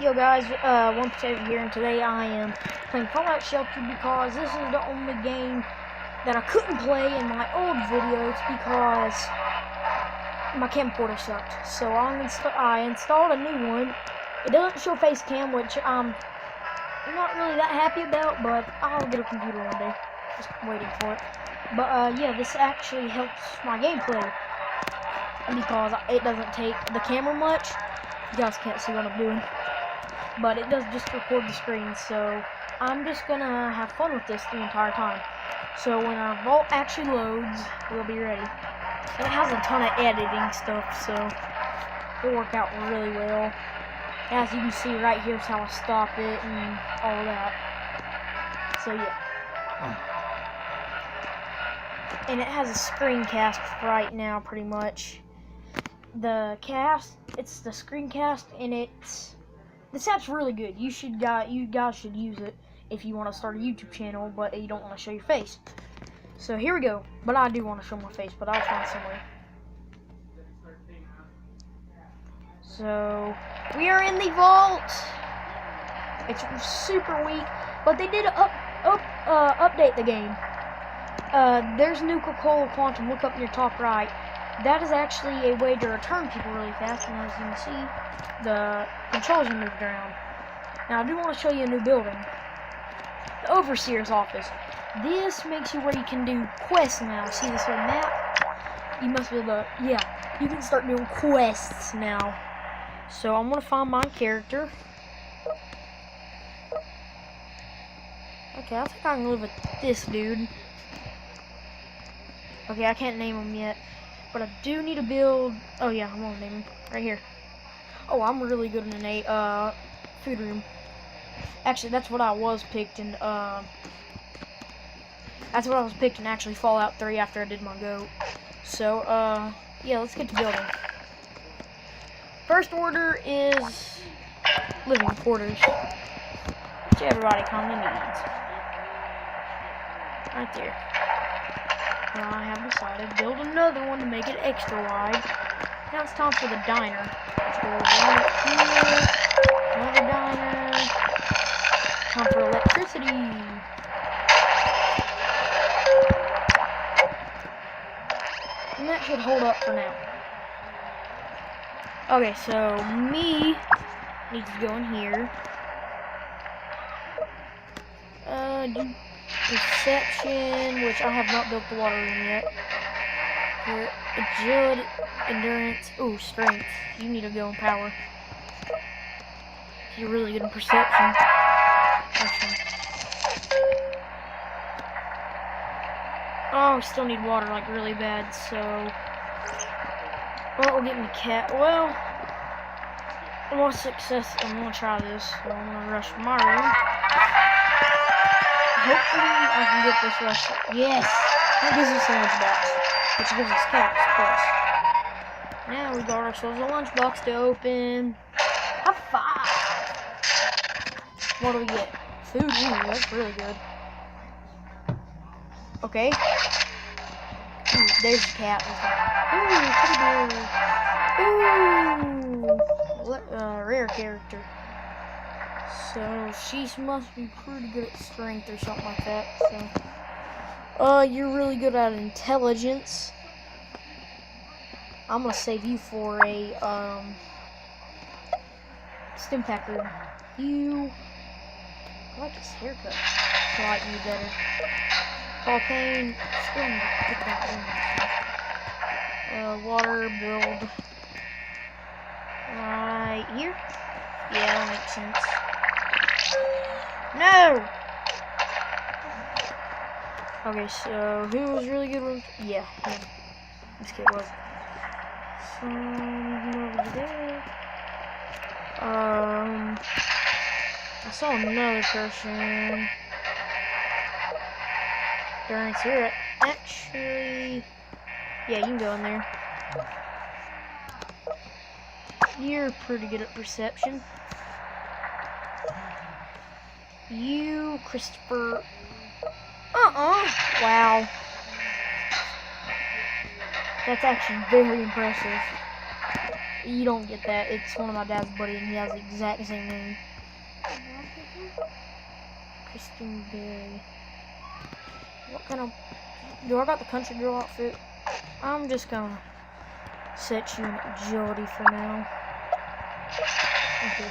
Yo guys, One Potato here, and today I am playing Fallout Shelter because this is the only game that I couldn't play in my old videos because my camcorder sucked. So I installed a new one. It doesn't show face cam, which I'm not really that happy about, but I'll get a computer one day. Just waiting for it. But yeah, this actually helps my gameplay because it doesn't take the camera much. You guys can't see what I'm doing, but it does just record the screen, so I'm just gonna have fun with this the entire time. So when our vault actually loads, we'll be ready. And it has a ton of editing stuff, so it'll work out really well. As you can see right here is how I stop it and all that. So yeah. And it has a screencast right now, pretty much. It's the screencast, and this app's really good. You guys should use it if you want to start a YouTube channel, but you don't want to show your face. So here we go. But I do want to show my face, but I'll find somewhere. So we are in the vault. It's super weak, but they did update the game. There's new Coca-Cola Quantum. Look up in your top right. That is actually a way to return people really fast, and as you can see, the controls are moved around. Now, I do want to show you a new building. The Overseer's office. This makes you where you can do quests now. See this little map? You must be able to, yeah, you can start doing quests now. So, I'm going to find my character. Okay, I think I can live with this dude. Okay, I can't name him yet. But I do need to build. Oh yeah, I'm gonna name him right here. Oh, I'm really good in a food room. Actually, that's what I was picked in. That's what I was picked in actually Fallout 3 after I did my goat. So yeah, let's get to building. First order is living quarters, which everybody kind of needs. Right there. I have decided to build another one to make it extra wide. Now it's time for the diner. Let's go right here. Another diner. Time for electricity. And that should hold up for now. Okay, so me needs to go in here. Perception, which I have not built the water room yet. Here, agility, endurance, ooh, strength. You need to go in power. You're really good in perception. Awesome. Oh, we still need water, like, really bad, so... Well, we'll get me cat. Well, more success. I'm gonna try this, so I'm gonna rush my room. Hopefully I can get this rush. Yes! That gives us a lunchbox, which gives us caps, plus. Now we got ourselves a lunchbox to open. High five! What do we get? Food. Ooh, that's really good. Okay. Ooh, there's the cat. Ooh, pretty good. Ooh! Rare character. So she must be pretty good at strength or something like that. So, you're really good at intelligence. I'm gonna save you for a stim pack room. I like his haircut. I like you better. Volcane, still need to pick that room. Water build right here. Yeah, that makes sense. No! Okay, so who was really good with? Yeah, him. This kid was. Over there. I saw another person. Durance here. Actually, yeah, you can go in there. You're pretty good at perception. You, Christopher. Wow. That's actually very impressive. You don't get that. It's one of my dad's buddies, and he has the exact same name. Christian Berry. What kind of... Do I got the country girl outfit? I'm just gonna set you in agility for now. Okay.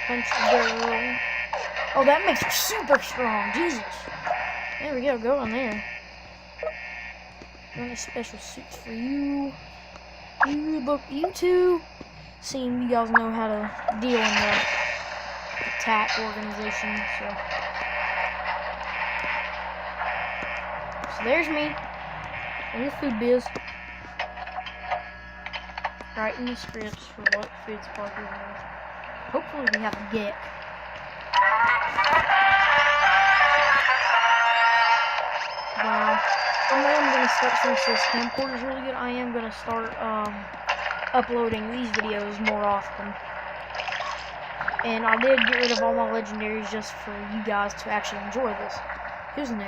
Country girl. Oh, that makes her super strong. Jesus. There we go. Go on there. Any special suits for you. You two seem you guys know how to deal in the attack organization, so there's me in the food biz, writing the scripts for what food Parker has. Hopefully we have a get. Wow. I am going to start, since this camcorder is really good, I am going to start uploading these videos more often. And I did get rid of all my legendaries just for you guys to actually enjoy this. Who's new?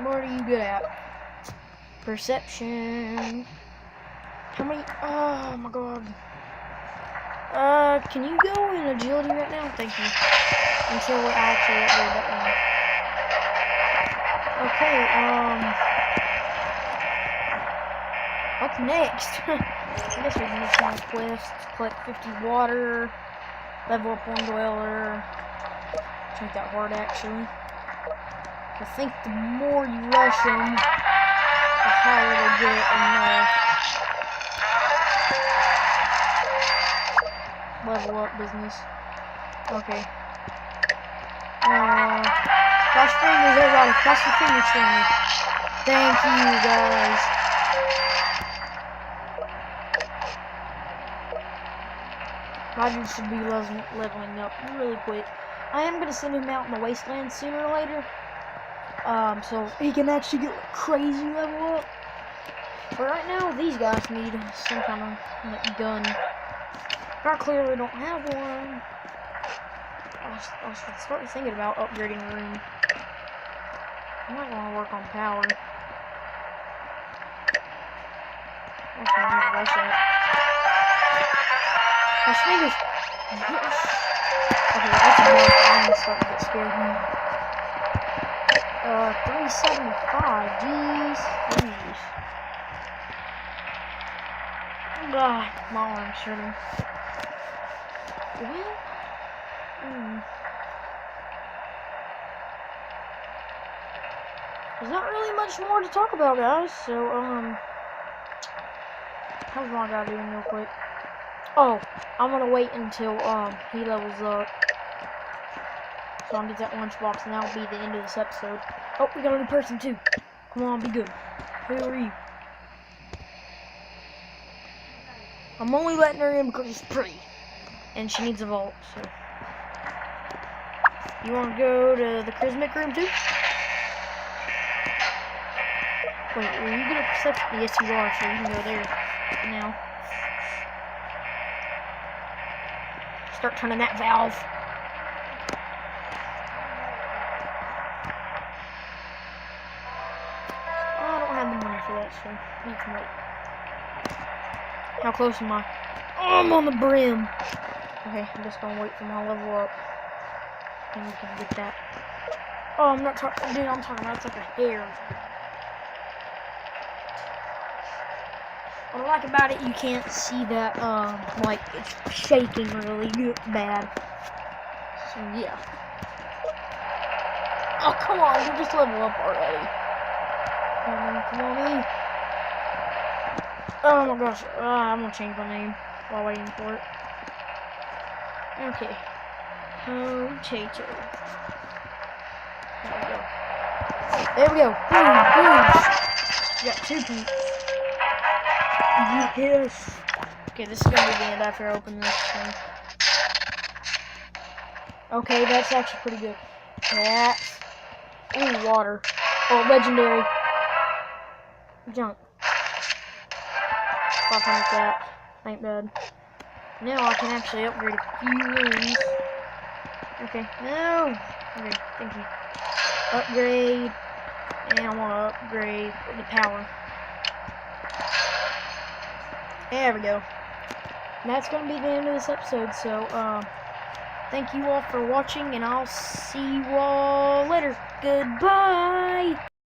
What are you good at? Perception. How many? Oh my god. Can you go in agility right now? Thank you. Until we actually upload that one. Okay, what's next? I guess we can do some quests, collect 50 water, level up 1 dweller. It's not that hard actually. I think the more you rush them, the higher they get in level up business. Okay. Cross your fingers, everybody. Cross your fingers for me. Thank you, guys. My dude should be leveling up really quick. I am gonna send him out in the wasteland sooner or later, so he can actually get like, crazy level up. But right now, these guys need some kind of like, gun. I clearly don't have one. I was starting thinking about upgrading the room. I might want to work on power. Okay, I need to rush it. My fingers. Yes. Okay, that's enough. I'm gonna start to get scared now. 375. Jeez. Jeez. God, my arm's hurting. Well. There's not really much more to talk about, guys. So, how's my guy doing real quick? Oh, I'm gonna wait until, he levels up. So I'll get that lunchbox, and that'll be the end of this episode. Oh, we got a new person, too. Come on, be good. Who are you? I'm only letting her in because she's pretty. And she needs a vault, so. You wanna go to the charismatic room, too? Wait, are you gonna perception? Yes, you are, so you can go there now. Start turning that valve. Oh, I don't have the money for that, so you can wait. How close am I? Oh, I'm on the brim. Okay, I'm just gonna wait for my level up. And we can get that. Oh, I'm not talking, dude, I'm talking about it's like a hair. What I like about it, you can't see that, like, it's shaking really good, bad. So, yeah. Oh, come on, you just level up already. Come on in. Oh my gosh, I'm gonna change my name while waiting for it. Okay. Potato. There we go. Boom, boom. We got 2 people. Yes. Okay, this is gonna be the end after I open this thing. Okay, that's actually pretty good. That's... Ooh, water. Oh, legendary. Junk. 500 that. Ain't bad. Now I can actually upgrade a few rooms. Okay, no! Okay, thank you. Upgrade. And I want to upgrade the power. There we go. And that's going to be the end of this episode. So, thank you all for watching, and I'll see you all later. Goodbye!